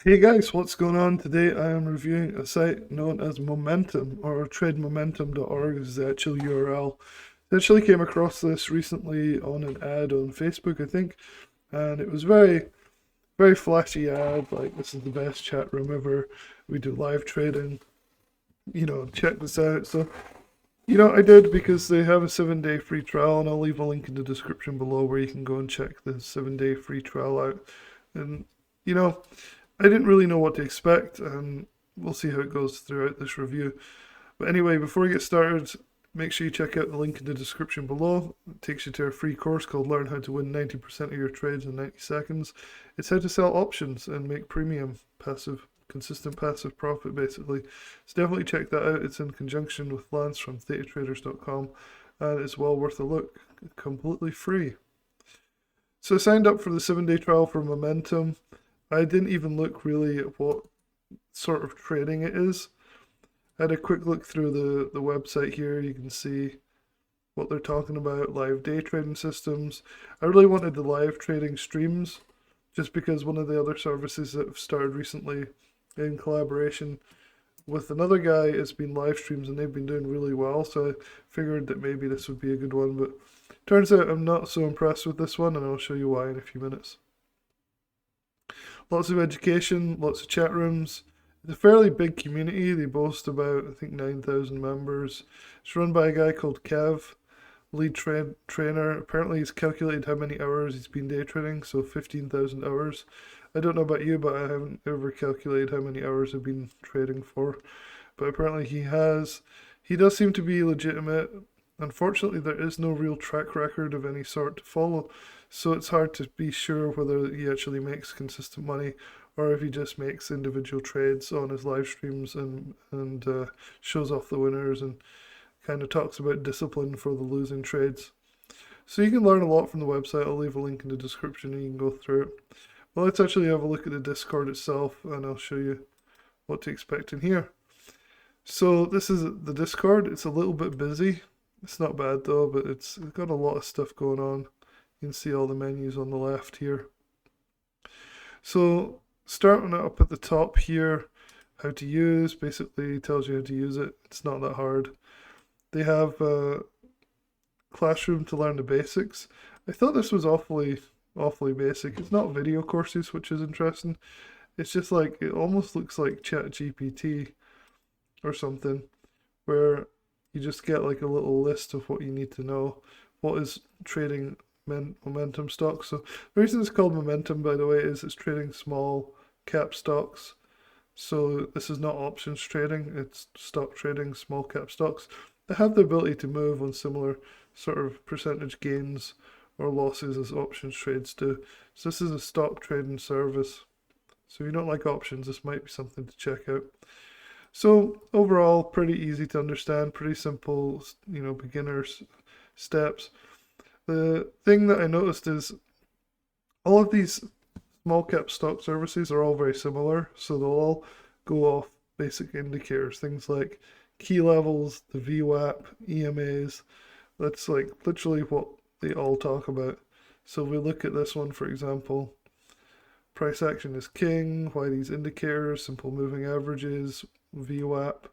Hey guys, what's going on? Today I am reviewing a site known as Momentum, or TradeMomentum.org is the actual URL. I actually came across this recently on an ad on Facebook, I think, and it was very flashy ad, like this is the best chat room ever. We do live trading, check this out. So, I did because they have a 7 day free trial, and I'll leave a link in the description below where you can go and check the 7 day free trial out. And, you know, I didn't really know what to expect, and we'll see how it goes throughout this review. But anyway, before we get started, make sure you check out the link in the description below. It takes you to a free course called Learn How to Win 90% of Your Trades in 90 Seconds. It's how to sell options and make premium consistent passive profit basically. So definitely check that out. It's in conjunction with Lance from thetatraders.com, and it's well worth a look. Completely free. So I signed up for the 7 day trial for Momentum. I didn't even look really at what sort of trading it is. I had a quick look through the website here. You can see what they're talking about, live day trading systems. I really wanted the live trading streams just because one of the other services that have started recently in collaboration with another guy has been live streams and they've been doing really well. So I figured that maybe this would be a good one. But turns out I'm not so impressed with this one, and I'll show you why in a few minutes. Lots of education, lots of chat rooms. It's a fairly big community. They boast about, I think, 9,000 members. It's run by a guy called Kev, trainer. Apparently, he's calculated how many hours he's been day trading, so 15,000 hours. I don't know about you, but I haven't ever calculated how many hours I've been trading for. But apparently, he has. He does seem to be legitimate. Unfortunately, there is no real track record of any sort to follow, so it's hard to be sure whether he actually makes consistent money or if he just makes individual trades on his live streams and shows off the winners and kind of talks about discipline for the losing trades. So you can learn a lot from the website. I'll leave a link in the description and you can go through it. Well, let's actually have a look at the Discord itself and I'll show you what to expect in here. So this is the Discord. It's a little bit busy. It's not bad though, but it's got a lot of stuff going on. You can see all the menus on the left here. So starting up at the top here, how to use, basically tells you how to use it. It's not that hard. They have a classroom to learn the basics. I thought this was awfully basic. It's not video courses, which is interesting. It's just like, it almost looks like ChatGPT or something, where you just get like a little list of what you need to know. What is trading momentum stocks? So the reason it's called momentum, by the way, is it's trading small cap stocks. So this is not options trading, it's stock trading, small cap stocks. They have the ability to move on similar sort of percentage gains or losses as options trades do. So this is a stock trading service. So if you don't like options, this might be something to check out. So overall, pretty easy to understand, pretty simple, beginners steps. The thing that I noticed is all of these small cap stock services are all very similar, so they'll all go off basic indicators, things like key levels, the VWAP, EMAs. That's like literally what they all talk about. So if we look at this one, for example, price action is king, why these indicators, simple moving averages, VWAP,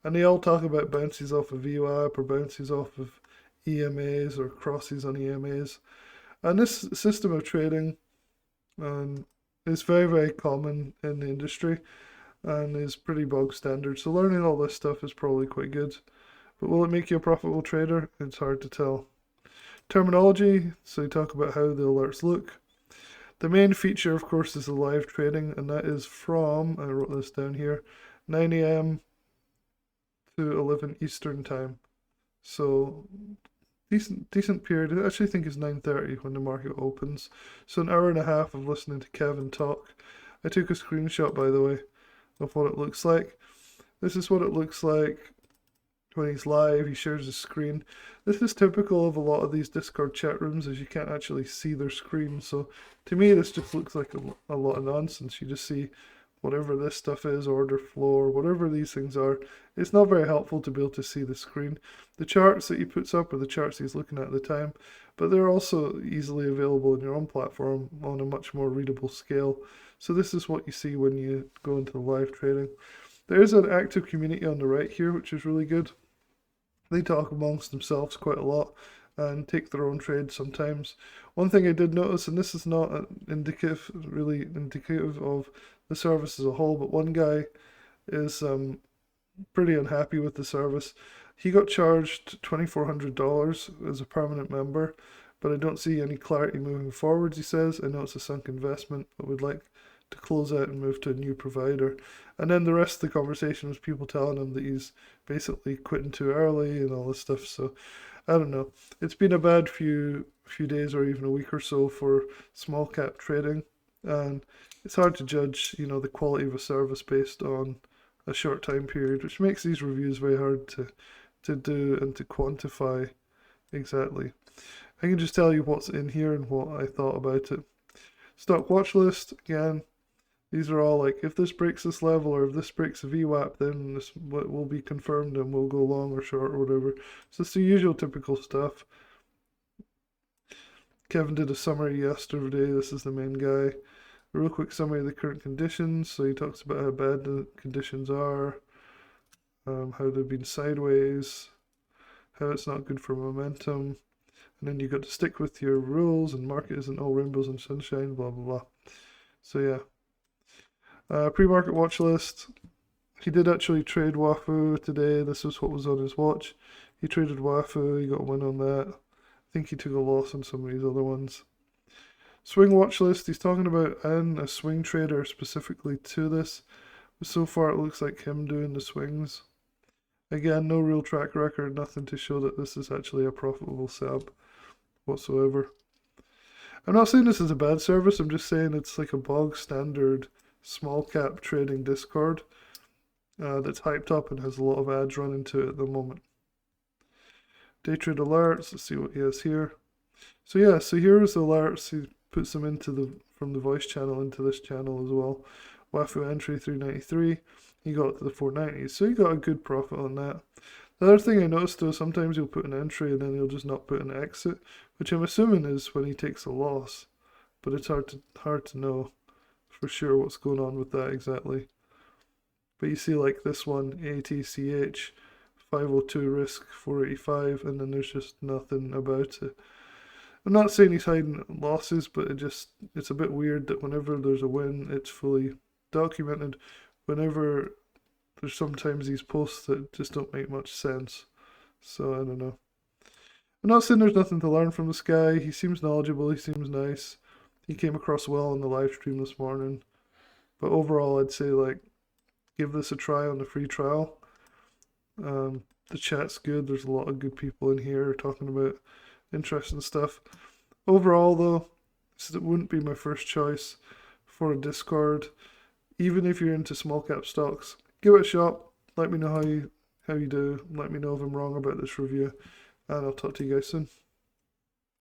and they all talk about bounces off of VWAP or bounces off of EMAs or crosses on EMAs. And this system of trading is very common in the industry and is pretty bog standard. So learning all this stuff is probably quite good. But will it make you a profitable trader? It's hard to tell. Terminology, so you talk about how the alerts look. The main feature, of course, is the live trading, and that is from, I wrote this down here, 9 a.m. to 11 Eastern time. So decent period. I actually think it's 9:30 when the market opens. So an hour and a half of listening to Kevin talk. I took a screenshot, by the way, of what it looks like. This is what it looks like when he's live. He shares his screen. This is typical of a lot of these Discord chat rooms, as you can't actually see their screen. So to me, this just looks like a lot of nonsense. You just see whatever this stuff is, order flow, or whatever these things are. It's not very helpful to be able to see the screen. The charts that he puts up are the charts he's looking at the time, but they're also easily available on your own platform on a much more readable scale. So this is what you see when you go into the live trading. There is an active community on the right here, which is really good. They talk amongst themselves quite a lot and take their own trades sometimes. One thing I did notice, and this is not really indicative of the service as a whole, but one guy is pretty unhappy with the service. He got charged $2,400 as a permanent member, but I don't see any clarity moving forwards, he says. I know it's a sunk investment, but would like to close out and move to a new provider. And then the rest of the conversation was people telling him that he's basically quitting too early and all this stuff. So I don't know. It's been a bad few days or even a week or so for small cap trading, and it's hard to judge, the quality of a service based on a short time period, which makes these reviews very hard to do and to quantify exactly. I can just tell you what's in here and what I thought about it. Stock watch list, again, these are all like, if this breaks this level or if this breaks a VWAP, then this will be confirmed and we'll go long or short or whatever. So it's the usual typical stuff. Kevin did a summary yesterday. This is the main guy. A real quick summary of the current conditions. So he talks about how bad the conditions are, how they've been sideways, how it's not good for momentum, and then you got to stick with your rules, and market isn't all rainbows and sunshine, blah blah blah. So yeah, pre-market watch list. He did actually trade Wafu today. This is what was on his watch. He traded Wafu. He got a win on that. I think he took a loss on some of these other ones. Swing watch list. He's talking about adding a swing trader specifically to this. But so far it looks like him doing the swings. Again, no real track record, nothing to show that this is actually a profitable setup whatsoever. I'm not saying this is a bad service, I'm just saying it's like a bog standard small cap trading Discord that's hyped up and has a lot of ads running to it at the moment. Day trade alerts, let's see what he has here. So yeah, so here's the alerts. He puts them from the voice channel into this channel as well. Wafu entry 393. He got to the 490s, so he got a good profit on that. The other thing I noticed though, sometimes he'll put an entry and then he'll just not put an exit, which I'm assuming is when he takes a loss, but it's hard to know for sure what's going on with that exactly. But you see like this one, ATCH, 502 risk 485, and then there's just nothing about it. I'm not saying he's hiding losses, but it's a bit weird that whenever there's a win, it's fully documented. Whenever there's sometimes these posts that just don't make much sense. So I don't know. I'm not saying there's nothing to learn from this guy. He seems knowledgeable. He seems nice. He came across well on the live stream this morning. But overall, I'd say like give this a try on the free trial. The chat's good. There's a lot of good people in here talking about interesting stuff. Overall, though, this wouldn't be my first choice for a Discord. Even if you're into small cap stocks, give it a shot. Let me know how you do. Let me know if I'm wrong about this review, and I'll talk to you guys soon.